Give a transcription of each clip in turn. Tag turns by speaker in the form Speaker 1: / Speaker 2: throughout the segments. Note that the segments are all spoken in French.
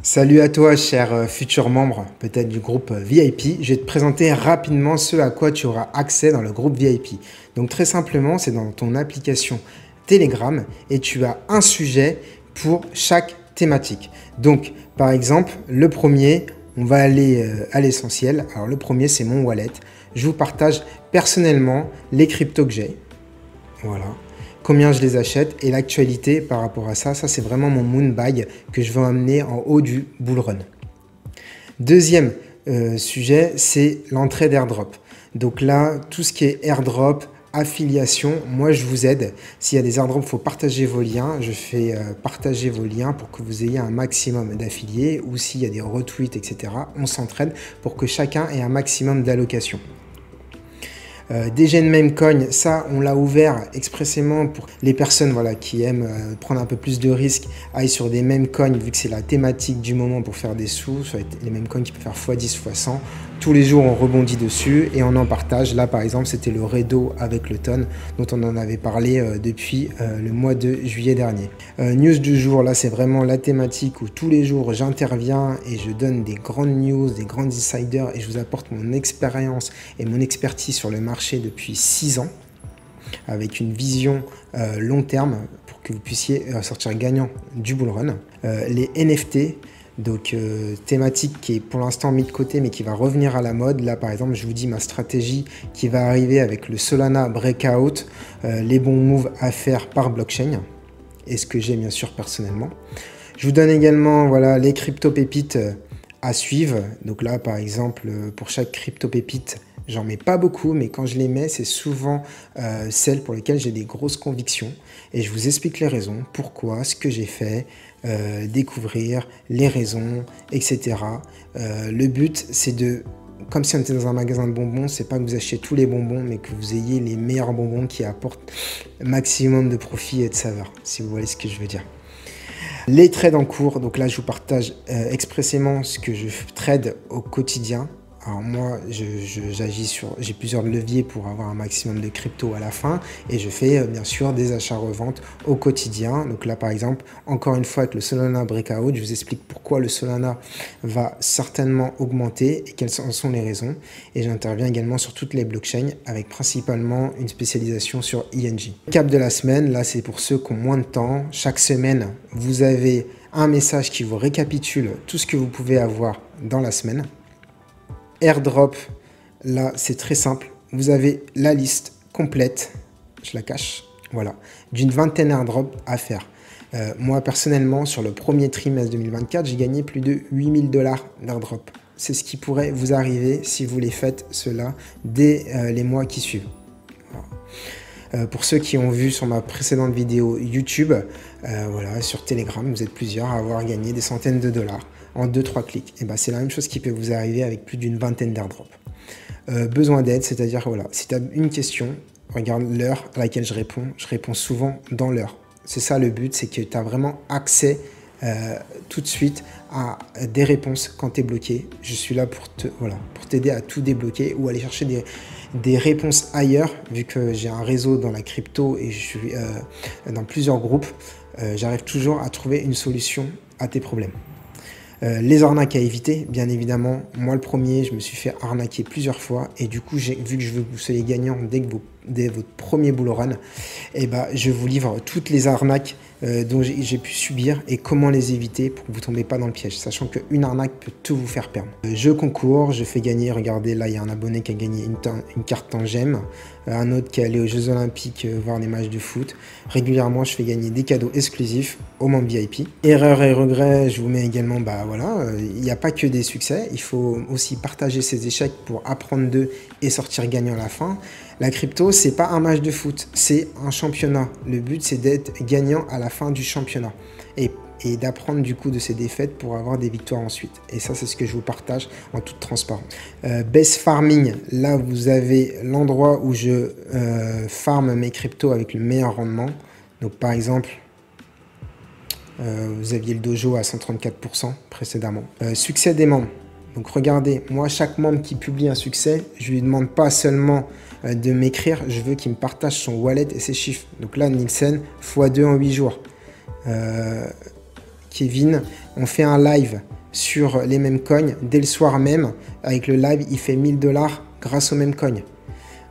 Speaker 1: Salut à toi, cher futur membre, peut-être du groupe VIP. Je vais te présenter rapidement ce à quoi tu auras accès dans le groupe VIP. Donc très simplement, c'est dans ton application Telegram et tu as un sujet pour chaque thématique. Donc par exemple, le premier, on va aller à l'essentiel. Alors le premier, c'est mon wallet. Je vous partage personnellement les cryptos que j'ai. Voilà. Combien je les achète et l'actualité par rapport à ça. Ça, c'est vraiment mon moon buy que je veux amener en haut du bull run. Deuxième sujet, c'est l'entrée d'airdrop. Donc là, tout ce qui est airdrop, affiliation, moi je vous aide. S'il y a des airdrops, il faut partager vos liens. Je fais partager vos liens pour que vous ayez un maximum d'affiliés ou s'il y a des retweets, etc. On s'entraide pour que chacun ait un maximum d'allocation. DGN Memecoin, ça on l'a ouvert expressément pour les personnes voilà, qui aiment prendre un peu plus de risques, aillent sur des Memecoin vu que c'est la thématique du moment pour faire des sous, sur les Memecoin qui peuvent faire x10, x100. Tous les jours on rebondit dessus et on en partage. Là par exemple c'était le Redo avec le Ton dont on en avait parlé depuis le mois de juillet dernier. News du jour, là c'est vraiment la thématique où tous les jours j'interviens et je donne des grandes news, des grands insiders et je vous apporte mon expérience et mon expertise sur le marché depuis 6 ans avec une vision long terme pour que vous puissiez sortir gagnant du bull run. Les NFT, donc thématique qui est pour l'instant mis de côté mais qui va revenir à la mode. Là par exemple je vous dis ma stratégie qui va arriver avec le Solana Breakout, les bons moves à faire par blockchain et ce que j'ai bien sûr personnellement. Je vous donne également voilà, les crypto pépites à suivre. Donc là par exemple pour chaque crypto pépite j'en mets pas beaucoup, mais quand je les mets, c'est souvent celles pour lesquelles j'ai des grosses convictions. Et je vous explique les raisons, pourquoi, ce que j'ai fait, découvrir les raisons, etc. Le but, c'est de, comme si on était dans un magasin de bonbons, c'est pas que vous achetiez tous les bonbons, mais que vous ayez les meilleurs bonbons qui apportent maximum de profit et de saveur, si vous voyez ce que je veux dire. Les trades en cours, donc là, je vous partage expressément ce que je trade au quotidien. Alors moi, j'agis sur, j'ai plusieurs leviers pour avoir un maximum de crypto à la fin et je fais bien sûr des achats-reventes au quotidien. Donc là, par exemple, encore une fois avec le Solana Breakout, je vous explique pourquoi le Solana va certainement augmenter et quelles en sont les raisons. Et j'interviens également sur toutes les blockchains avec principalement une spécialisation sur ING. Cap de la semaine, là c'est pour ceux qui ont moins de temps. Chaque semaine, vous avez un message qui vous récapitule tout ce que vous pouvez avoir dans la semaine. Airdrop, là c'est très simple, vous avez la liste complète, je la cache, voilà, d'une vingtaine d'airdrops à faire. Moi personnellement sur le premier trimestre 2024, j'ai gagné plus de 8000 $ d'airdrop. C'est ce qui pourrait vous arriver si vous les faites cela dès les mois qui suivent. Voilà. Pour ceux qui ont vu sur ma précédente vidéo YouTube, voilà, sur Telegram, vous êtes plusieurs à avoir gagné des centaines de dollars en 2-3 clics. Et ben, c'est la même chose qui peut vous arriver avec plus d'une vingtaine d'airdrops. Besoin d'aide, c'est-à-dire voilà, si tu as une question, regarde l'heure à laquelle je réponds souvent dans l'heure. C'est ça le but, c'est que tu as vraiment accès tout de suite à des réponses quand tu es bloqué. Je suis là pour t'aider à tout débloquer ou aller chercher des réponses ailleurs, vu que j'ai un réseau dans la crypto et je suis dans plusieurs groupes, j'arrive toujours à trouver une solution à tes problèmes. Les arnaques à éviter, bien évidemment. Moi, le premier, je me suis fait arnaquer plusieurs fois. Et du coup, vu que je veux que vous soyez gagnant dès votre premier bull run, et ben, je vous livre toutes les arnaques dont j'ai pu subir et comment les éviter pour que vous ne tombez pas dans le piège, sachant qu'une arnaque peut tout vous faire perdre. Je concours, je fais gagner, regardez, là, il y a un abonné qui a gagné une carte en gemme, un autre qui est allé aux Jeux Olympiques voir des matchs de foot. Régulièrement, je fais gagner des cadeaux exclusifs aux membres VIP. Erreurs et regrets, je vous mets également, bah voilà, il n'y a pas que des succès, il faut aussi partager ses échecs pour apprendre d'eux et sortir gagnant à la fin. La crypto, c'est pas un match de foot, c'est un championnat. Le but, c'est d'être gagnant à la fin du championnat et d'apprendre du coup de ces défaites pour avoir des victoires ensuite. Et ça, c'est ce que je vous partage en toute transparence. Best Farming, là, vous avez l'endroit où je farme mes cryptos avec le meilleur rendement. Donc, par exemple, vous aviez le dojo à 134% précédemment. Succès des membres. Donc regardez, moi chaque membre qui publie un succès, je lui demande pas seulement de m'écrire, je veux qu'il me partage son wallet et ses chiffres. Donc là Nielsen x2 en 8 jours. Kevin, on fait un live sur les mêmes coins dès le soir même. Avec le live, il fait 1000 $ grâce aux mêmes coins.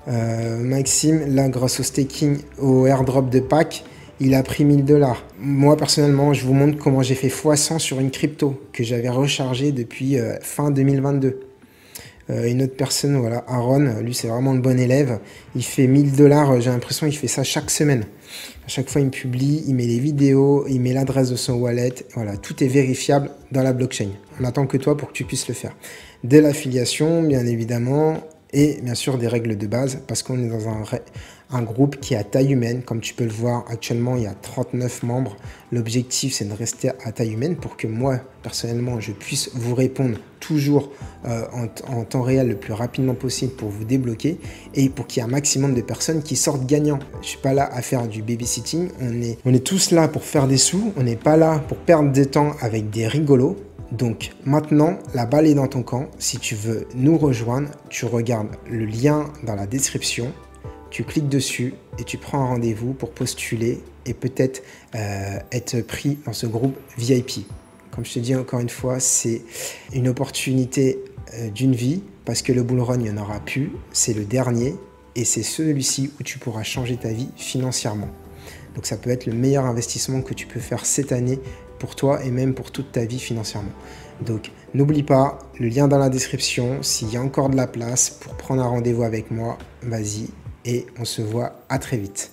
Speaker 1: Maxime, là, grâce au staking, au airdrop de Pâques, il a pris 1000 $. Moi, personnellement, je vous montre comment j'ai fait x100 sur une crypto que j'avais rechargée depuis fin 2022. Une autre personne, voilà, Aaron, lui, c'est vraiment le bon élève. Il fait 1000 $, j'ai l'impression qu'il fait ça chaque semaine. À chaque fois, il me publie, il met les vidéos, il met l'adresse de son wallet. Voilà, tout est vérifiable dans la blockchain. On attend que toi pour que tu puisses le faire. De l'affiliation, bien évidemment, et bien sûr des règles de base, parce qu'on est dans un groupe qui est à taille humaine. Comme tu peux le voir, actuellement, il y a 39 membres. L'objectif, c'est de rester à taille humaine pour que moi, personnellement, je puisse vous répondre toujours en temps réel le plus rapidement possible pour vous débloquer et pour qu'il y ait un maximum de personnes qui sortent gagnants. Je ne suis pas là à faire du babysitting. On est tous là pour faire des sous. On n'est pas là pour perdre du temps avec des rigolos. Donc maintenant, la balle est dans ton camp. Si tu veux nous rejoindre, tu regardes le lien dans la description, tu cliques dessus et tu prends un rendez-vous pour postuler et peut-être être pris dans ce groupe VIP. Comme je te dis encore une fois, c'est une opportunité d'une vie parce que le bull run, il n'y en aura plus. C'est le dernier et c'est celui-ci où tu pourras changer ta vie financièrement. Donc ça peut être le meilleur investissement que tu peux faire cette année pour toi et même pour toute ta vie financièrement. Donc n'oublie pas, le lien dans la description, s'il y a encore de la place pour prendre un rendez-vous avec moi, vas-y et on se voit à très vite.